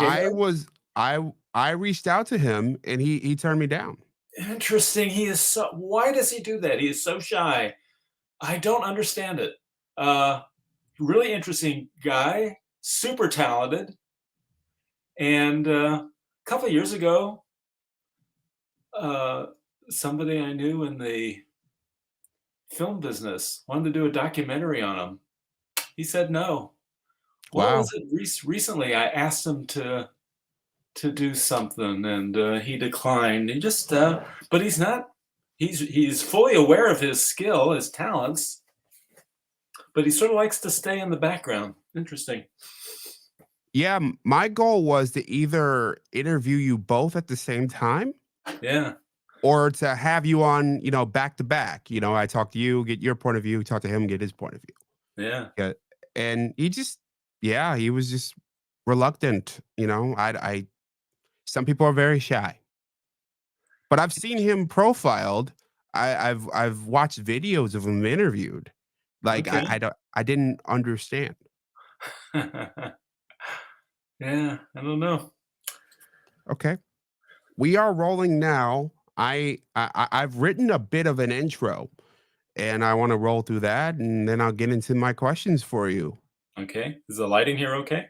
Okay, I was I reached out to him and he turned me down. interesting. He is so why does he do that? He is so shy. I don't understand it. Uh, really interesting guy, super talented, and, a couple of years ago, uh, somebody I knew in the film business wanted to do a documentary on him. He said no. What was Wow. it recently? I asked him to do something, and he declined. He just, but he's not. He's fully aware of his skill, his talents, but he sort of likes to stay in the background. Interesting. Yeah, my goal was to either interview you both at the same time Yeah, or to have you on, back to back. I talk to you, get your point of view, talk to him, get his point of view. yeah. Yeah. And yeah, he was just reluctant. Some people are very shy, but I've seen him profiled. I've watched videos of him interviewed. Like Okay. I didn't understand. Yeah, I don't know. Okay. We are rolling now. I've written a bit of an intro and I want to roll through that and then I'll get into my questions for you. Okay, is the lighting here okay?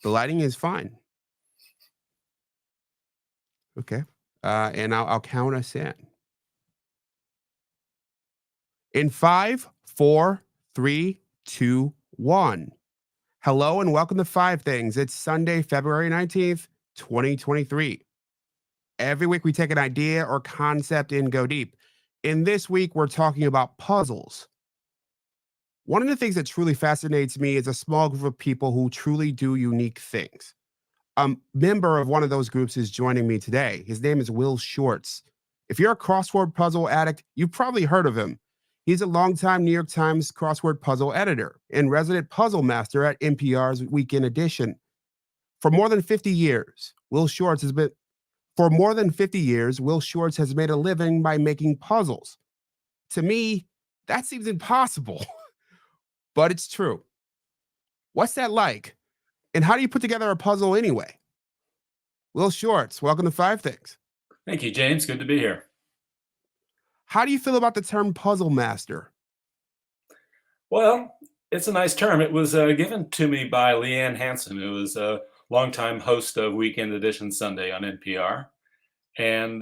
The lighting is fine. Okay. And I'll count us in. In five, four, three, two, one. Hello and welcome to Five Things. It's Sunday, February 19th, 2023. Every week we take an idea or concept and go deep. In this week, we're talking about puzzles. One of the things that truly fascinates me is a small group of people who truly do unique things. A member of one of those groups is joining me today. His name is Will Shortz. If you're a crossword puzzle addict, you've probably heard of him. He's a longtime New York Times crossword puzzle editor and resident puzzle master at NPR's Weekend Edition. For more than 50 years, Will Shortz has been For more than 50 years, Will Shortz has made a living by making puzzles. To me, that seems impossible, but it's true. What's that like? And how do you put together a puzzle anyway? Will Shortz, welcome to Five Things. Thank you, James. Good to be here. How do you feel about the term puzzle master? Well, it's a nice term. It was given to me by Leanne Hansen, who was a longtime host of Weekend Edition Sunday on NPR. And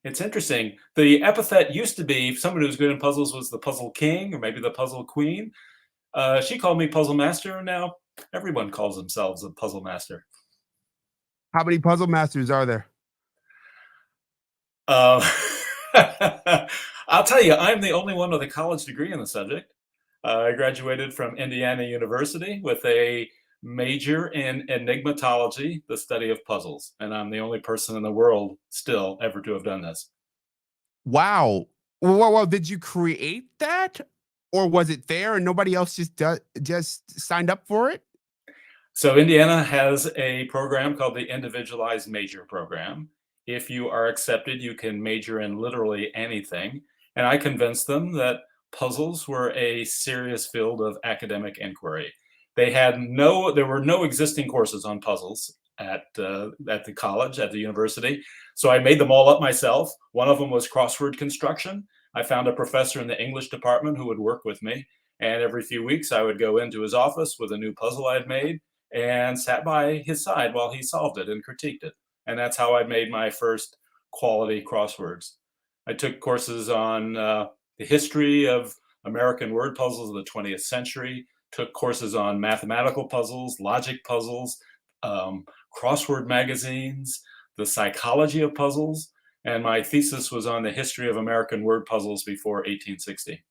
it's interesting. The epithet used to be somebody who's good in puzzles was the puzzle king or maybe the puzzle queen. She called me puzzle master, and now everyone calls themselves a puzzle master. How many puzzle masters are there? Uh, I'll tell you, I'm the only one with a college degree in the subject. I graduated from Indiana University with a major in enigmatology, the study of puzzles, and I'm the only person in the world still ever to have done this. Wow. Well, did you create that? Or was it there and nobody else just signed up for it? So Indiana has a program called the Individualized Major Program. If you are accepted, you can major in literally anything. And I convinced them that puzzles were a serious field of academic inquiry. There were no existing courses on puzzles at the college, at the university. So I made them all up myself. One of them was crossword construction. I found a professor in the English department who would work with me. And every few weeks, I would go into his office with a new puzzle I'd made and sat by his side while he solved it and critiqued it. And that's how I made my first quality crosswords. I took courses on the history of American word puzzles of the 20th century, took courses on mathematical puzzles, logic puzzles, crossword magazines, the psychology of puzzles, and my thesis was on the history of American word puzzles before 1860.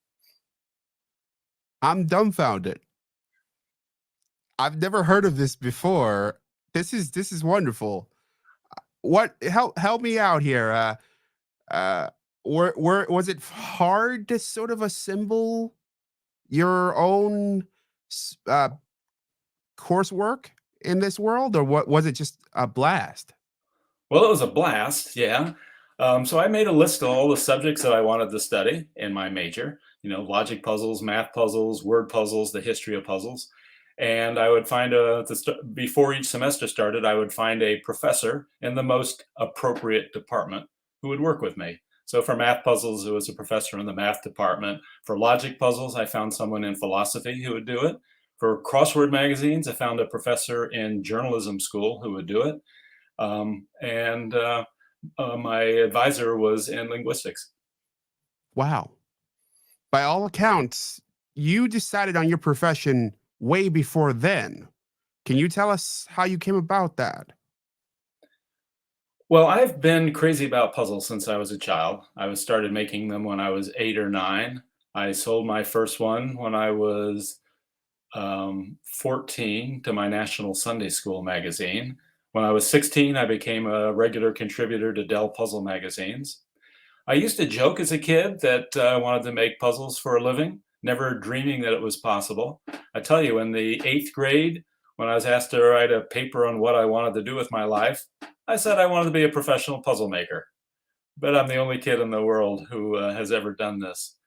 I'm dumbfounded. I've never heard of this before. This is wonderful. What help me out here? Uh, was it hard to sort of assemble your own uh, coursework in this world, or what was it just a blast? Well, it was a blast, yeah. So I made a list of all the subjects that I wanted to study in my major, logic puzzles, math puzzles, word puzzles, the history of puzzles. And I would find before each semester started, I would find a professor in the most appropriate department who would work with me. So for math puzzles, it was a professor in the math department. For logic puzzles, I found someone in philosophy who would do it. For crossword magazines, I found a professor in journalism school who would do it. And My advisor was in linguistics. Wow. By all accounts, you decided on your profession way before then. Can you tell us how you came about that? Well, I've been crazy about puzzles since I was a child. I was started making them when I was 8 or 9. I sold my first one when I was 14 to my national Sunday school magazine. When I was 16, I became a regular contributor to Dell Puzzle magazines. I used to joke as a kid that I wanted to make puzzles for a living, never dreaming that it was possible. I tell you, in the 8th grade, when I was asked to write a paper on what I wanted to do with my life, I said I wanted to be a professional puzzle maker. But I'm the only kid in the world who has ever done this.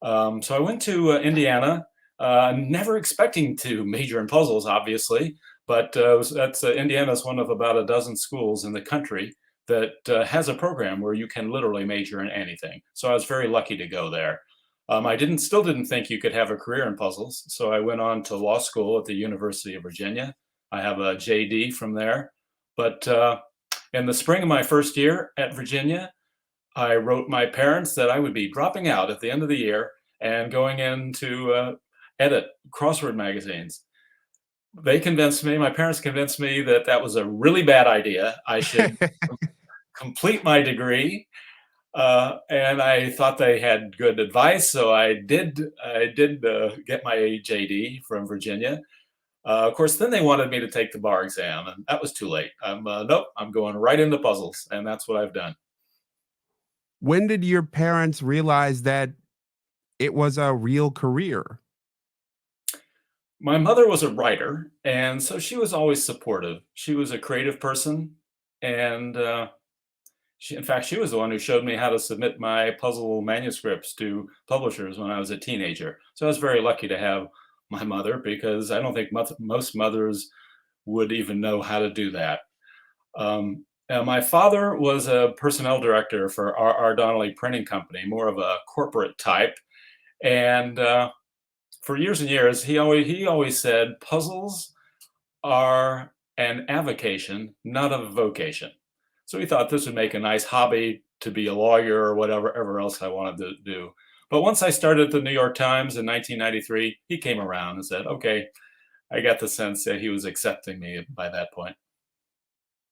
So I went to Indiana, never expecting to major in puzzles, obviously, but Indiana is one of about a dozen schools in the country that has a program where you can literally major in anything. So I was very lucky to go there. Still didn't think you could have a career in puzzles, so I went on to law school at the University of Virginia. I have a JD from there, but in the spring of my first year at Virginia, I wrote my parents that I would be dropping out at the end of the year and going in to edit crossword magazines. My parents convinced me that that was a really bad idea. I should complete my degree. And I thought they had good advice, so I did get my JD from Virginia. Of course, then they wanted me to take the bar exam, and that was too late. Nope, I'm going right into puzzles, and that's what I've done. When did your parents realize that it was a real career? My mother was a writer, and so she was always supportive. She was a creative person, and in fact, she was the one who showed me how to submit my puzzle manuscripts to publishers when I was a teenager. So I was very lucky to have my mother because I don't think most mothers would even know how to do that. My father was a personnel director for R. Donnelley Printing Company, more of a corporate type, and for years and years, he always said puzzles are an avocation, not a vocation. So he thought this would make a nice hobby to be a lawyer or whatever else I wanted to do. But once I started at the New York Times in 1993, he came around and said, "Okay." I got the sense that he was accepting me by that point.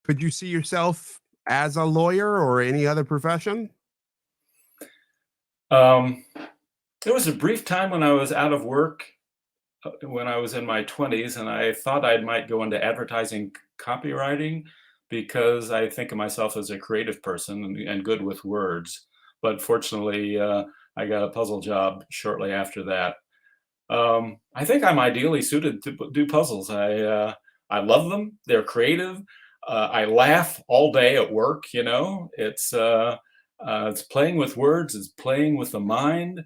Could you see yourself as a lawyer or any other profession? Um, there was a brief time when I was out of work when I was in my 20s, and I thought I might go into advertising copywriting because I think of myself as a creative person and good with words. But fortunately, I got a puzzle job shortly after that. I think I'm ideally suited to do puzzles. I love them. They're creative. I laugh all day at work. It's playing with words. It's playing with the mind.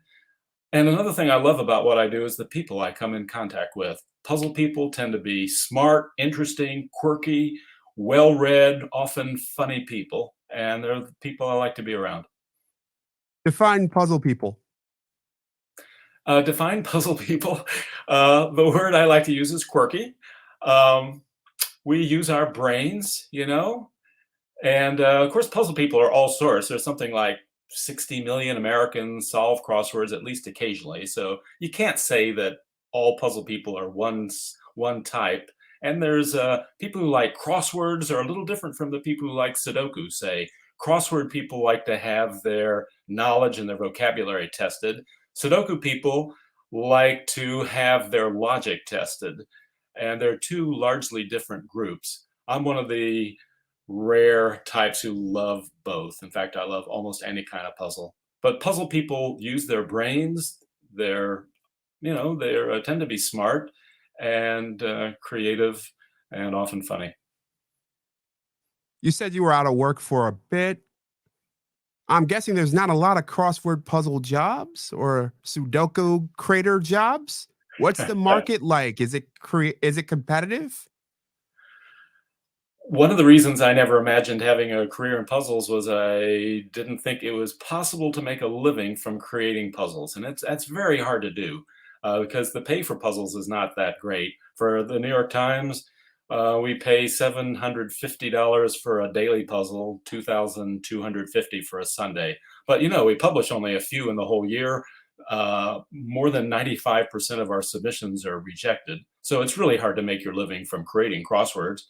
And another thing I love about what I do is the people I come in contact with. Puzzle people tend to be smart, interesting, quirky, well read, often funny people. And they're the people I like to be around. Define puzzle people. Define puzzle people. The word I like to use is quirky. Um, we use our brains, and of course, puzzle people are all sorts. There's something like 60 million Americans solve crosswords at least occasionally. So you can't say that all puzzle people are one type. And there's people who like crosswords are a little different from the people who like Sudoku, say. Crossword people like to have their knowledge and their vocabulary tested. Sudoku people like to have their logic tested. And they're two largely different groups. I'm one of the rare types who love both. In fact, I love almost any kind of puzzle. But puzzle people use their brains. They tend to be smart and creative and often funny. You said you were out of work for a bit. I'm guessing there's not a lot of crossword puzzle jobs or Sudoku creator jobs. What's the market like? Is it competitive? One of the reasons I never imagined having a career in puzzles was I didn't think it was possible to make a living from creating puzzles, and that's very hard to do because the pay for puzzles is not that great. For the New York Times, we pay $750 for a daily puzzle, 2,250 for a Sunday. But we publish only a few in the whole year. More than 95% of our submissions are rejected, so it's really hard to make your living from creating crosswords.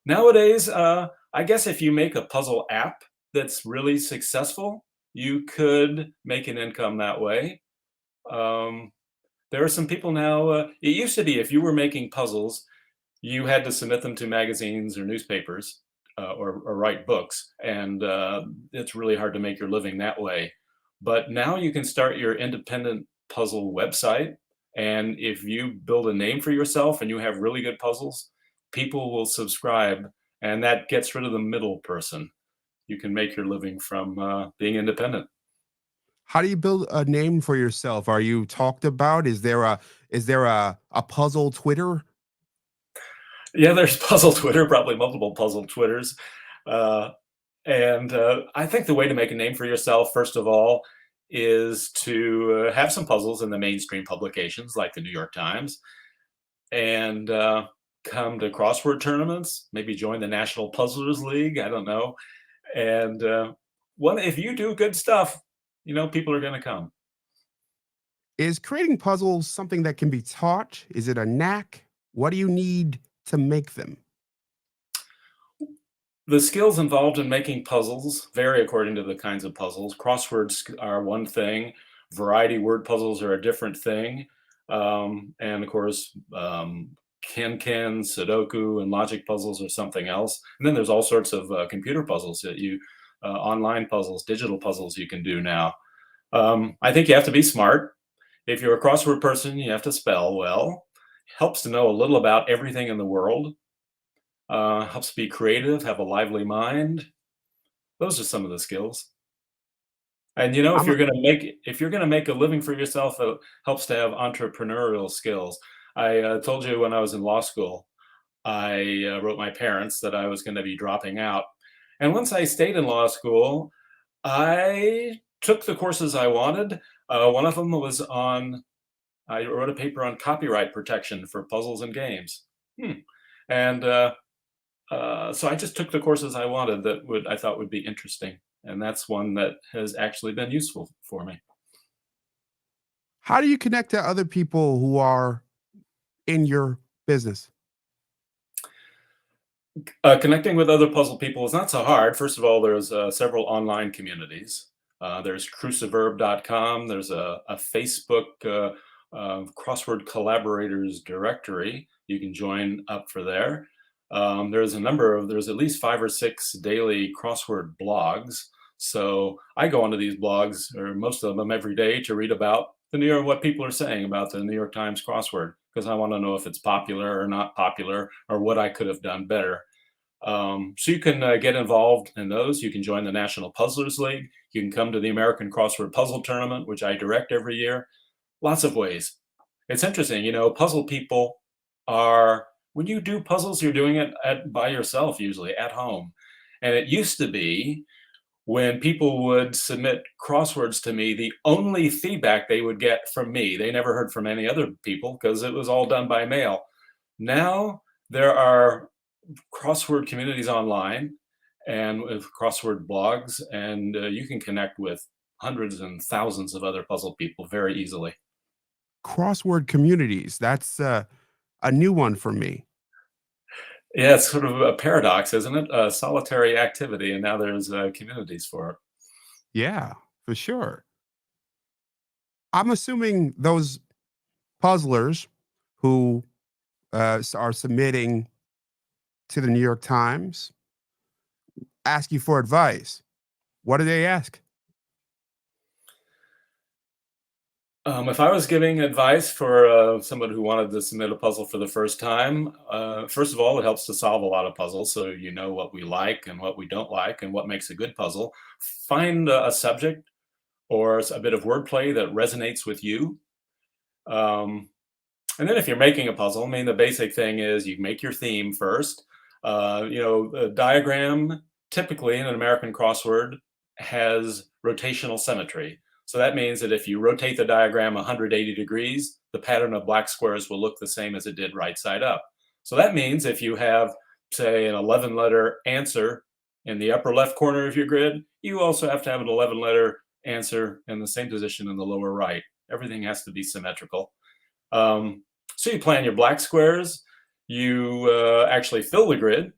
Nowadays, I guess if you make a puzzle app that's really successful, you could make an income that way. Um, there are some people now. It used to be if you were making puzzles, you had to submit them to magazines or newspapers or write books, and it's really hard to make your living that way. But now you can start your independent puzzle website, and if you build a name for yourself and you have really good puzzles, people will subscribe, and that gets rid of the middle person. You can make your living from being independent. How do you build a name for yourself? Are you talked about? Is there a puzzle Twitter? Yeah, there's puzzle Twitter, probably multiple puzzle Twitters. Uh, And I think the way to make a name for yourself, first of all, is to have some puzzles in the mainstream publications like the New York Times and come to crossword tournaments, maybe join the National Puzzlers League. I don't know. And if you do good stuff, people are going to come. Is creating puzzles something that can be taught? Is it a knack? What do you need to make them? The skills involved in making puzzles vary according to the kinds of puzzles. Crosswords are one thing, variety word puzzles are a different thing. And of course, Ken, Sudoku, and logic puzzles are something else. And then there's all sorts of computer puzzles online puzzles, digital puzzles you can do now. I think you have to be smart. If you're a crossword person, you have to spell well. Helps to know a little about everything in the world. Helps be creative, have a lively mind. Those are some of the skills. And I'm a if you're gonna make a living for yourself, it helps to have entrepreneurial skills. I told you when I was in law school, I wrote my parents that I was going to be dropping out. And once I stayed in law school, I took the courses I wanted. One of them was I wrote a paper on copyright protection for puzzles and games. Hmm. And so I just took the courses I wanted that I thought would be interesting, and that's one that has actually been useful for me. How do you connect to other people who are in your business? Connecting with other puzzle people is not so hard. First of all, there's several online communities. There's cruciverb.com. There's a Facebook crossword collaborators directory. You can join up for there. There's at least 5 or 6 daily crossword blogs. So I go onto these blogs, or most of them every day, to read about what people are saying about the New York Times crossword, because I want to know if it's popular or not popular, or what I could have done better. So you can get involved in those. You can join the National Puzzlers League. You can come to the American Crossword Puzzle Tournament, which I direct every year. Lots of ways. It's interesting, puzzle people are, when you do puzzles, you're doing it by yourself, usually at home. And it used to be when people would submit crosswords to me, the only feedback they would get from me, they never heard from any other people because it was all done by mail. Now there are crossword communities online and with crossword blogs, and you can connect with hundreds and thousands of other puzzle people very easily. Crossword communities. That's a new one for me. Yeah, it's sort of a paradox, isn't it? A solitary activity, and now there's communities for it. Yeah, for sure. I'm assuming those puzzlers who are submitting to the New York Times ask you for advice. What do they ask? If I was giving advice for someone who wanted to submit a puzzle for the first time, first of all, it helps to solve a lot of puzzles so you know what we like and what we don't like and what makes a good puzzle. Find a subject or a bit of wordplay that resonates with you. Um, And then if you're making a puzzle, I mean, the basic thing is you make your theme first. A diagram typically in an American crossword has rotational symmetry. So that means that if you rotate the diagram 180 degrees, the pattern of black squares will look the same as it did right side up. So that means if you have, say, an 11-letter answer in the upper left corner of your grid, you also have to have an 11-letter answer in the same position in the lower right. Everything has to be symmetrical. So you plan your black squares. You actually fill the grid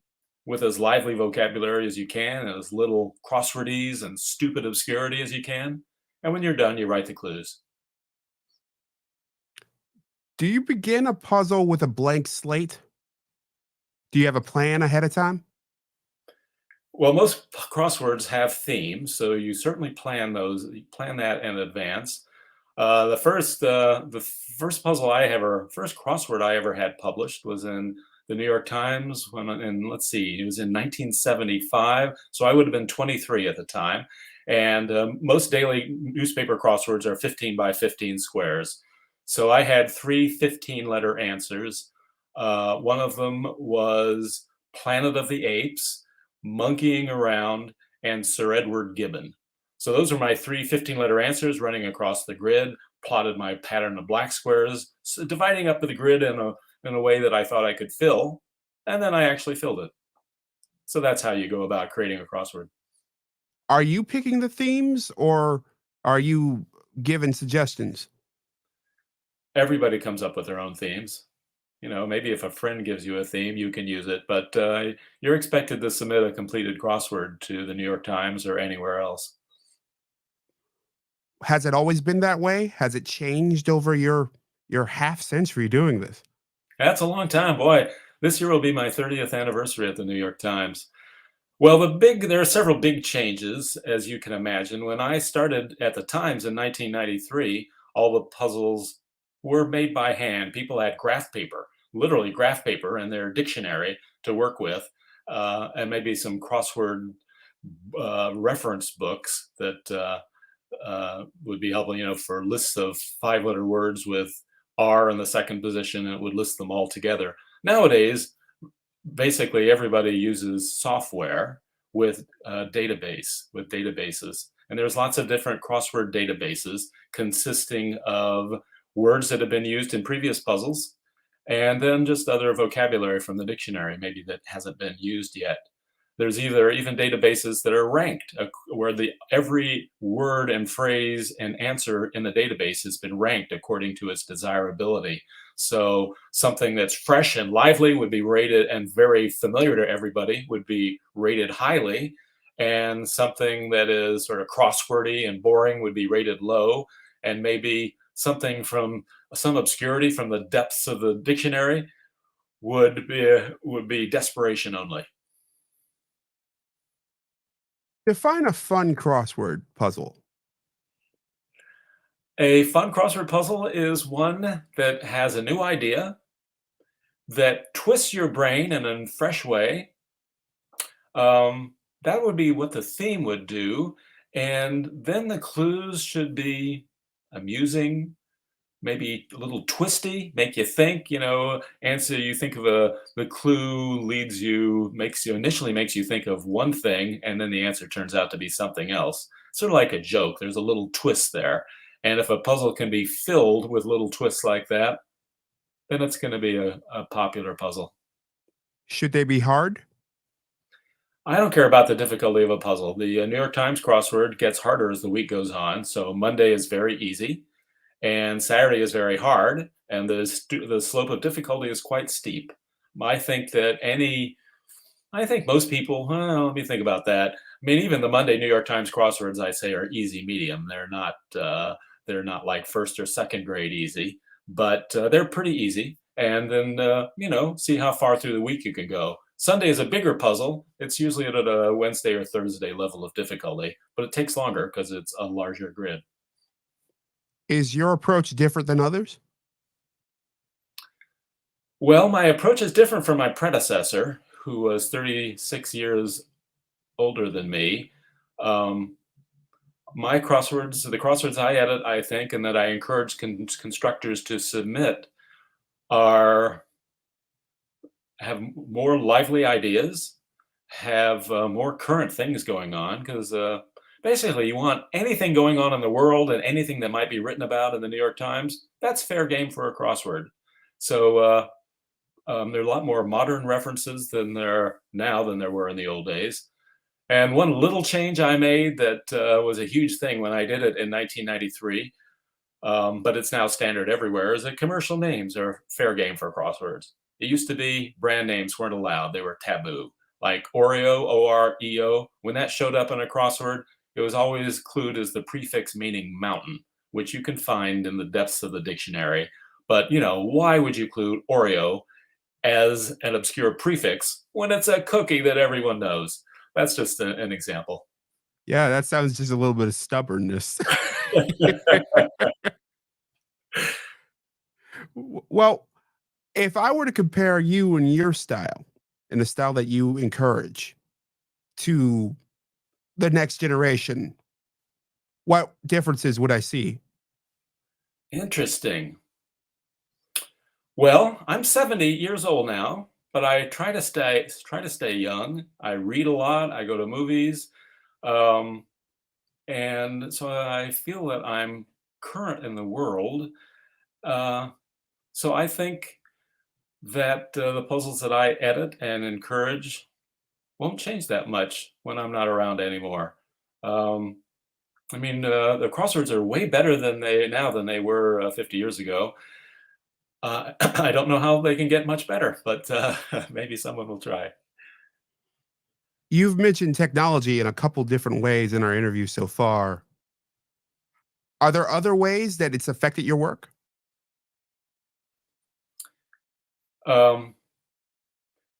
with as lively vocabulary as you can, and as little crosswordese and stupid obscurity as you can. And when you're done, you write the clues. Do you begin a puzzle with a blank slate? Do you have a plan ahead of time? Well, most crosswords have themes, so you certainly plan those. You plan that in advance. The first puzzle I ever, first crossword I ever had published was in the New York Times and let's see, it was in 1975. So I would have been 23 at the time. And most daily newspaper crosswords are 15 by 15 squares. So I had three 15-letter answers. One of them was Planet of the Apes, Monkeying Around, and Sir Edward Gibbon. So those are my three 15-letter answers running across the grid, plotted my pattern of black squares, dividing up the grid in a way that I thought I could fill, and then I actually filled it. So that's how you go about creating a crossword. Are you picking the themes or are you given suggestions? Everybody comes up with their own themes. Maybe if a friend gives you a theme, you can use it, but you're expected to submit a completed crossword to the New York Times or anywhere else. Has it always been that way? Has it changed over your half century doing this? That's a long time, boy. This year will be my 30th anniversary at the New York Times. Well, there are several big changes, as you can imagine. When I started at the Times in 1993, all the puzzles were made by hand. People had graph paper, literally graph paper, in their dictionary to work with, and maybe some crossword reference books that would be helpful, for lists of 5-letter words with R in the second position, and it would list them all together. Nowadays, basically everybody uses software with databases, and there's lots of different crossword databases consisting of words that have been used in previous puzzles and then just other vocabulary from the dictionary maybe that hasn't been used yet. There's either even databases that are ranked, where every word and phrase and answer in the database has been ranked according to its desirability. So something that's fresh and lively would be rated, and very familiar to everybody would be rated highly. And something that is sort of crosswordy and boring would be rated low. And maybe something from some obscurity from the depths of the dictionary would be desperation only. Define a fun crossword puzzle. A fun crossword puzzle is one that has a new idea, that twists your brain in a fresh way. That would be what the theme would do. And then the clues should be amusing, maybe a little twisty, make you think, answer, you think of the clue initially makes you think of one thing, and then the answer turns out to be something else. Sort of like a joke. There's a little twist there. And if a puzzle can be filled with little twists like that, then it's going to be a popular puzzle. Should they be hard? I don't care about the difficulty of a puzzle. The New York Times crossword gets harder as the week goes on. So Monday is very easy, and Saturday is very hard, and the slope of difficulty is quite steep. I think that I think most people, well, let me think about that. I mean, even the Monday New York Times crosswords I say are easy medium. They're not like first or second grade easy, but they're pretty easy. And then see how far through the week you can go. Sunday is a bigger puzzle. It's usually at a Wednesday or Thursday level of difficulty, but it takes longer because it's a larger grid. Is your approach different than others? Well, my approach is different from my predecessor, who was 36 years older than me. Um, the crosswords I edit, I think, and that I encourage constructors to submit, are have more lively ideas, have more current things going on because basically you want anything going on in the world and anything that might be written about in the New York Times. That's fair game for a crossword. So there are a lot more modern references than there now than there were in the old days. And one little change I made that was a huge thing when I did it in 1993, but it's now standard everywhere, is that commercial names are fair game for crosswords. It used to be brand names weren't allowed, they were taboo. Like Oreo, Oreo, when that showed up in a crossword, it was always clued as the prefix meaning mountain, which you can find in the depths of the dictionary. But, why would you include Oreo as an obscure prefix when it's a cookie that everyone knows? That's just an example. Yeah, that sounds just a little bit of stubbornness. Well, if I were to compare you and your style and the style that you encourage to the next generation, what differences would I see? Interesting. Well, I'm 70 years old now, but I try to stay young. I read a lot, I go to movies, um, and so I feel that I'm current in the world. Uh, so I think that the puzzles that I edit and encourage won't change that much when I'm not around anymore. Um, I mean, the crosswords are way better than they were 50 years ago. I don't know how they can get much better, but maybe someone will try. You've mentioned technology in a couple different ways in our interview so far. Are there other ways that it's affected your work? Um,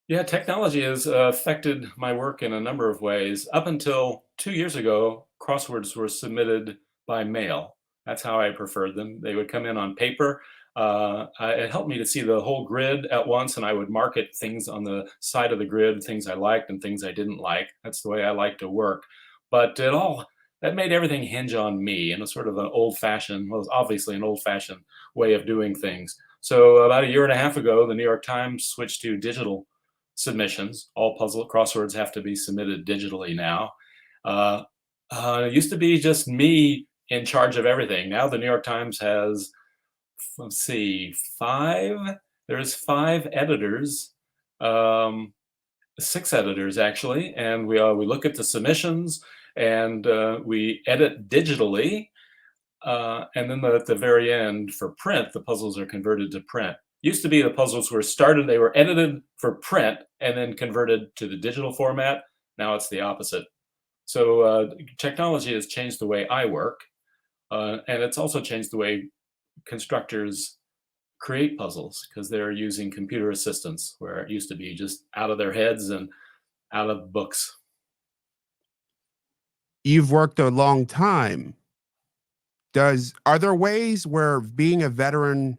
yeah, technology has affected my work in a number of ways. Up until 2 years ago, crosswords were submitted by mail. That's how I preferred them. They would come in on paper. It helped me to see the whole grid at once, and I would market things on the side of the grid, things I liked and things I didn't like. That's the way I like to work. But that made everything hinge on me in a sort of an old-fashioned, well, it's obviously an old-fashioned way of doing things. So about a year and a half ago, the New York Times switched to digital submissions. All puzzle crosswords have to be submitted digitally now. Uh, it used to be just me in charge of everything. Now the New York Times has, let's see, five. There's five editors, um, six editors actually, and we look at the submissions and we edit digitally, and then at the very end for print, the puzzles are converted to print. Used to be the puzzles they were edited for print and then converted to the digital format. Now it's the opposite. So technology has changed the way I work, and it's also changed the way constructors create puzzles because they're using computer assistance where it used to be just out of their heads and out of books. You've worked a long time. Does Are there ways where being a veteran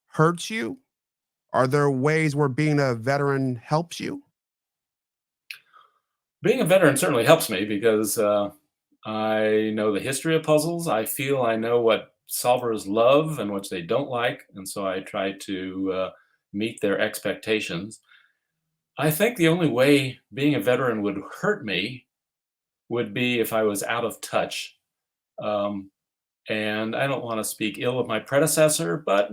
hurts you? Are there ways where being a veteran helps you? Being a veteran certainly helps me because I know the history of puzzles. I feel I know what solvers love and what they don't like, and so I try to meet their expectations. I think the only way being a veteran would hurt me would be if I was out of touch. Um, and I don't want to speak ill of my predecessor, but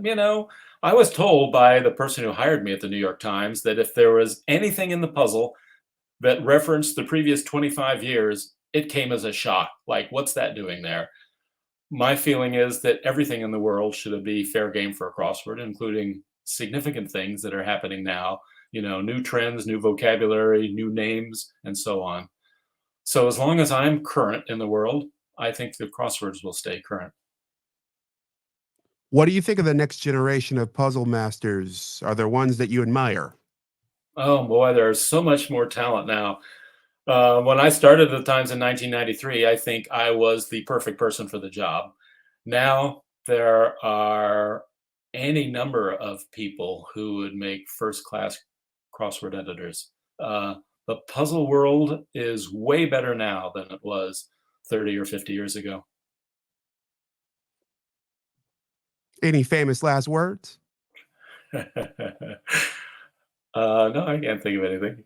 I was told by the person who hired me at the New York Times that if there was anything in the puzzle that referenced the previous 25 years, it came as a shock. Like, what's that doing there? My feeling is that everything in the world should be fair game for a crossword, including significant things that are happening now, new trends, new vocabulary, new names, and so on. So as long as I'm current in the world, I think the crosswords will stay current. What do you think of the next generation of puzzle masters? Are there ones that you admire? Oh boy, there's so much more talent now. When I started at the Times in 1993, I think I was the perfect person for the job. Now there are any number of people who would make first class crossword editors. The puzzle world is way better now than it was 30 or 50 years ago. Any famous last words? No, I can't think of anything.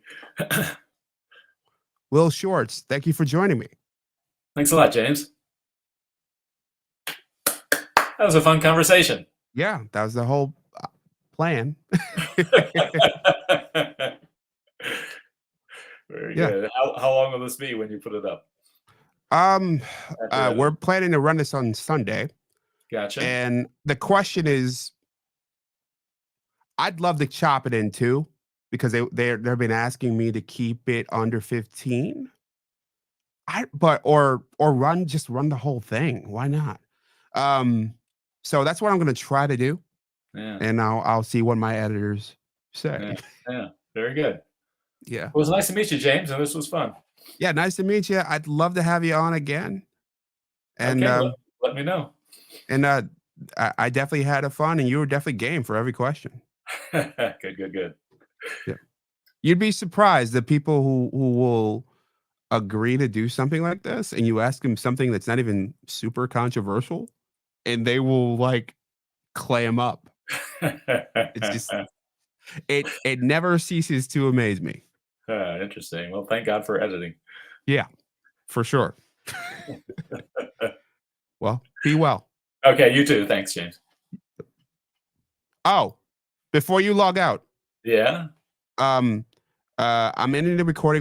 Will Shortz, thank you for joining me. Thanks a lot, James. That was a fun conversation. Yeah, that was the whole plan. Very Yeah. good. How long will this be when you put it up? Um, After we're editing? planning to run this on Sunday, Gotcha. and the question is, I'd love to chop it in two because they've been asking me to keep it under 15. Or run the whole thing. Why not? Um, so that's what I'm gonna try to do, Yeah, and I'll see what my editors yeah, say. yeah. Very good. Yeah. Well, it was nice to meet you, James, and this was fun. Yeah, nice to meet you. I'd love to have you on again. And Okay, let me know. and I definitely had a fun, and you were definitely game for every question. Good, good, good. Yeah. You'd be surprised the people who will agree to do something like this, and you ask them something that's not even super controversial, and they will like clam up. It's just it never ceases to amaze me. Interesting. Well, thank God for editing. Yeah, for sure. Well, be well. Okay, you too. Thanks, James. Oh, before you log out, Yeah. I'm ending the recording